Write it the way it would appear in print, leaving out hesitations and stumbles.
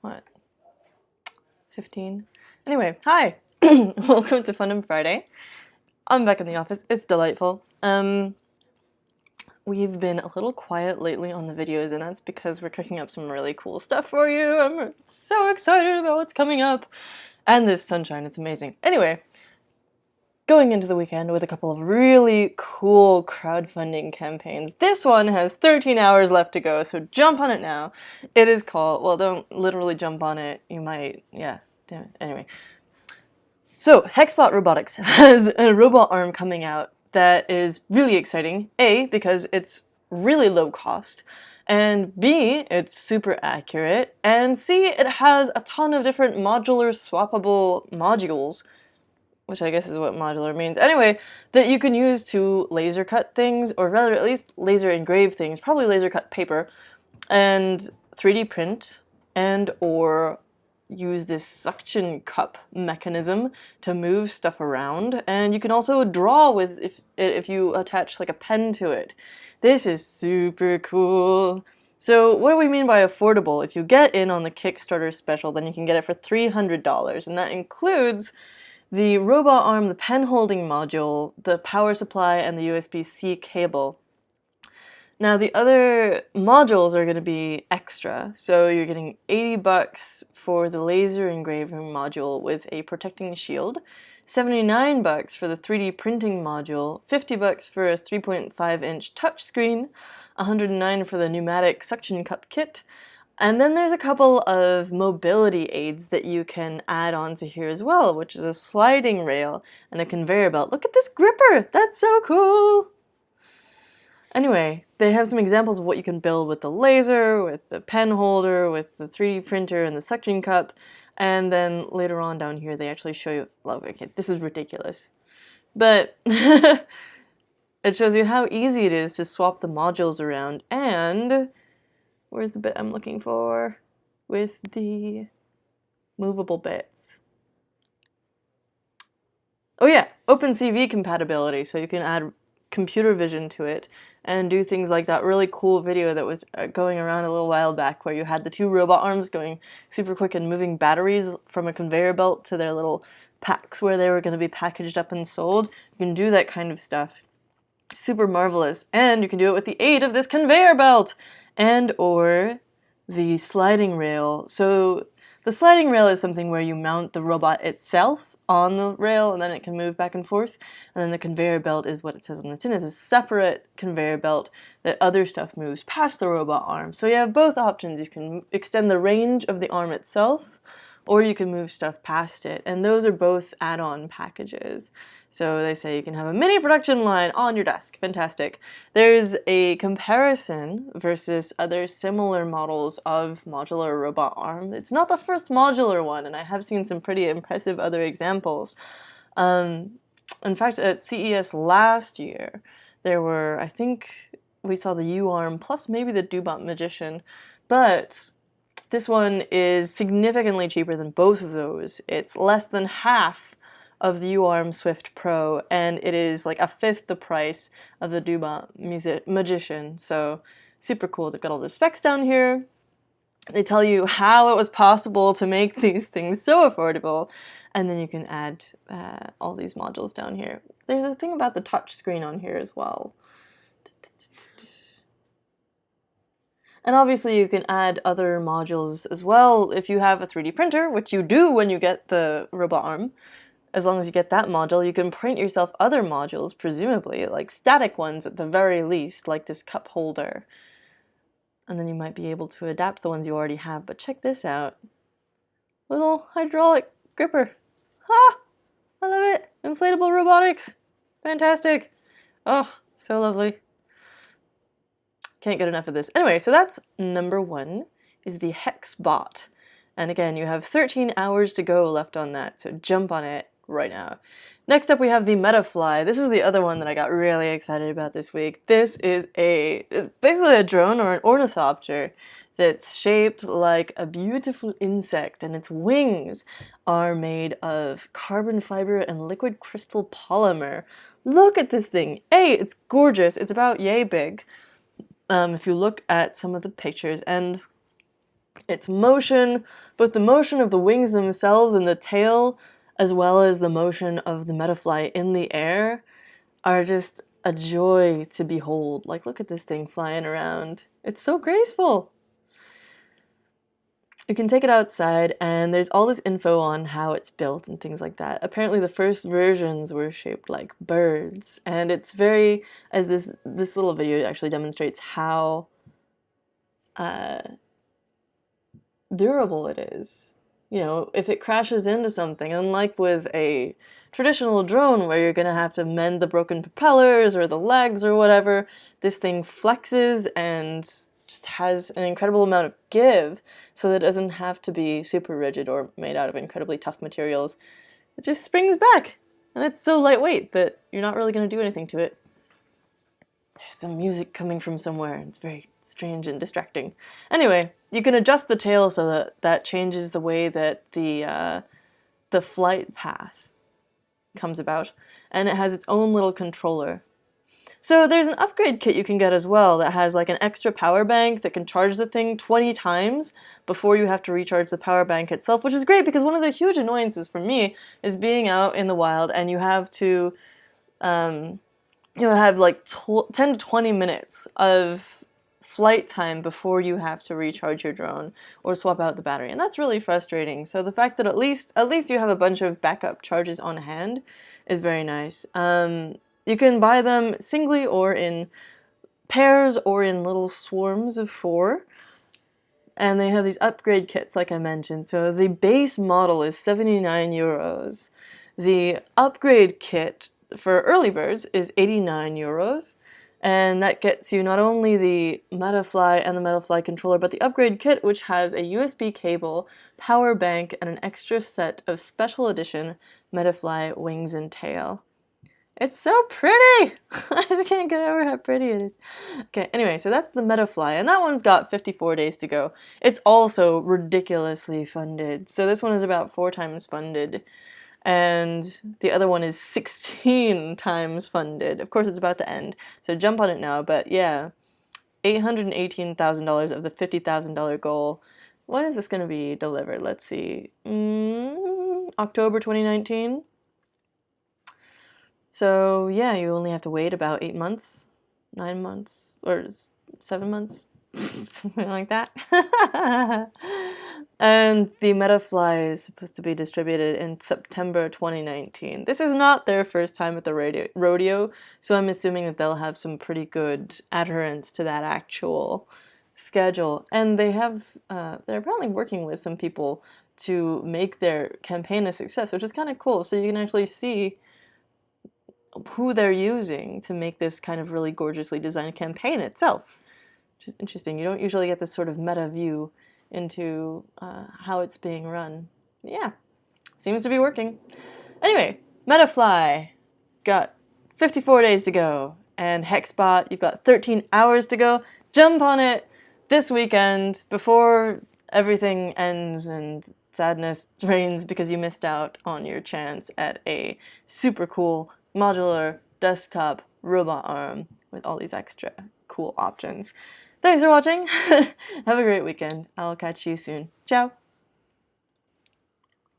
what, 15? Anyway, hi! Welcome to Fun Friday. I'm back in the office. It's delightful. We've been a little quiet lately on the videos, and that's because we're cooking up some really cool stuff for you. I'm so excited about what's coming up. And this sunshine, it's amazing. Anyway, going into the weekend with a couple of really cool crowdfunding campaigns. This one has 13 hours left to go, so jump on it now. It is called, well, don't literally jump on it. You might, yeah, damn it. Anyway. So, Hexbot Robotics has a robot arm coming out that is really exciting. A, because it's really low cost, and B, it's super accurate, and C, it has a ton of different modular swappable modules, which I guess is what modular means. Anyway, that you can use to laser cut things, or rather at least laser engrave things, probably laser cut paper, and 3D print, and or use this suction cup mechanism to move stuff around. And you can also draw with if you attach like a pen to it. This is super cool. So what do we mean by affordable? If you get in on the Kickstarter special, then you can get it for $300, and that includes the robot arm, the pen holding module, the power supply, and the USB-C cable. Now the other modules are going to be extra, so you're getting $80 for the laser engraving module with a protecting shield, $79 for the 3D printing module, $50 for a 3.5-inch touchscreen, $109 for the pneumatic suction cup kit, and then there's a couple of mobility aids that you can add onto here as well, which is a sliding rail and a conveyor belt. Look at this gripper! That's so cool! Anyway, they have some examples of what you can build with the laser, with the pen holder, with the 3D printer and the suction cup, and then later on down here they actually show you, well, okay, this is ridiculous, but it shows you how easy it is to swap the modules around. And where's the bit I'm looking for with the movable bits? Oh yeah, Opencv compatibility, so you can add computer vision to it and do things like that really cool video that was going around a little while back where you had the two robot arms going super quick and moving batteries from a conveyor belt to their little packs where they were going to be packaged up and sold. You can do that kind of stuff. Super marvelous. And you can do it with the aid of this conveyor belt and or the sliding rail. So the sliding rail is something where you mount the robot itself on the rail and then it can move back and forth, and then the conveyor belt is what it says on the tin. It's a separate conveyor belt that other stuff moves past the robot arm. So you have both options. You can extend the range of the arm itself, or you can move stuff past it, and those are both add-on packages. So they say you can have a mini production line on your desk. Fantastic. There's a comparison versus other similar models of modular robot arm. It's not the first modular one, and I have seen some pretty impressive other examples. In fact, at CES last year, there were, I think we saw the U-arm plus maybe the Doobot Magician, but this one is significantly cheaper than both of those. It's less than half of the U-arm Swift Pro, and it is like a fifth the price of the Doobot Magician. So super cool. They've got all the specs down here. They tell you how it was possible to make these things so affordable, and then you can add all these modules down here. There's a thing about the touch screen on here as well. And obviously you can add other modules as well if you have a 3D printer, which you do when you get the robot arm. As long as you get that module, you can print yourself other modules, presumably, like static ones at the very least, like this cup holder. And then you might be able to adapt the ones you already have, but check this out. Little hydraulic gripper. Ha! I love it! Inflatable robotics! Fantastic! Oh, so lovely. Can't get enough of this. Anyway, so that's number one, is the Hexbot. And again, you have 13 hours to go left on that, so jump on it right now. Next up we have the MetaFly. This is the other one that I got really excited about this week. This is it's basically a drone or an ornithopter that's shaped like a beautiful insect, and its wings are made of carbon fiber and liquid crystal polymer. Look at this thing. It's gorgeous. It's about yay big. If you look at some of the pictures, and Its motion, both the motion of the wings themselves and the tail, as well as the motion of the MetaFly in the air, are just a joy to behold. Like, look at this thing flying around. It's so graceful. You can take it outside, and there's all this info on how it's built and things like that. Apparently the first versions were shaped like birds, and it's very, as this little video actually demonstrates how durable it is. You know, if it crashes into something, unlike with a traditional drone where you're gonna have to mend the broken propellers or the legs or whatever, this thing flexes and just has an incredible amount of give, so that it doesn't have to be super rigid or made out of incredibly tough materials. It just springs back, and it's so lightweight that you're not really gonna do anything to it. There's some music coming from somewhere, and it's very strange and distracting. Anyway, you can adjust the tail so that that changes the way that the flight path comes about, and it has its own little controller. So there's an upgrade kit you can get as well that has like an extra power bank that can charge the thing 20 times before you have to recharge the power bank itself, which is great because one of the huge annoyances for me is being out in the wild and you have to have like 10 to 20 minutes of flight time before you have to recharge your drone or swap out the battery, and that's really frustrating. So the fact that at least you have a bunch of backup charges on hand is very nice. You can buy them singly or in pairs or in little swarms of 4. And they have these upgrade kits like I mentioned. So the base model is 79 euros. The upgrade kit for early birds is 89 euros. And that gets you not only the MetaFly and the MetaFly controller, but the upgrade kit, which has a USB cable, power bank, and an extra set of special edition MetaFly wings and tail. It's so pretty! I just can't get over how pretty it is. Okay, anyway, so that's the MetaFly, and that one's got 54 days to go. It's also ridiculously funded. So this one is about 4 times funded, and the other one is 16 times funded. Of course, it's about to end, so jump on it now, but yeah, $818,000 of the $50,000 goal. When is this going to be delivered? Let's see. October 2019? So yeah, you only have to wait about 8 months, 9 months, or 7 months, something like that. And the MetaFly is supposed to be distributed in September 2019. This is not their first time at the rodeo, so I'm assuming that they'll have some pretty good adherence to that actual schedule. And they have, they're apparently working with some people to make their campaign a success, which is kind of cool. So you can actually see who they're using to make this kind of really gorgeously designed campaign itself, which is interesting. You don't usually get this sort of meta view into how it's being run. Yeah, seems to be working. Anyway, MetaFly got 54 days to go, and Hexbot, you've got 13 hours to go. Jump on it this weekend before everything ends and sadness reigns because you missed out on your chance at a super cool modular desktop robot arm with all these extra cool options. Thanks for watching. Have a great weekend. I'll catch you soon. Ciao.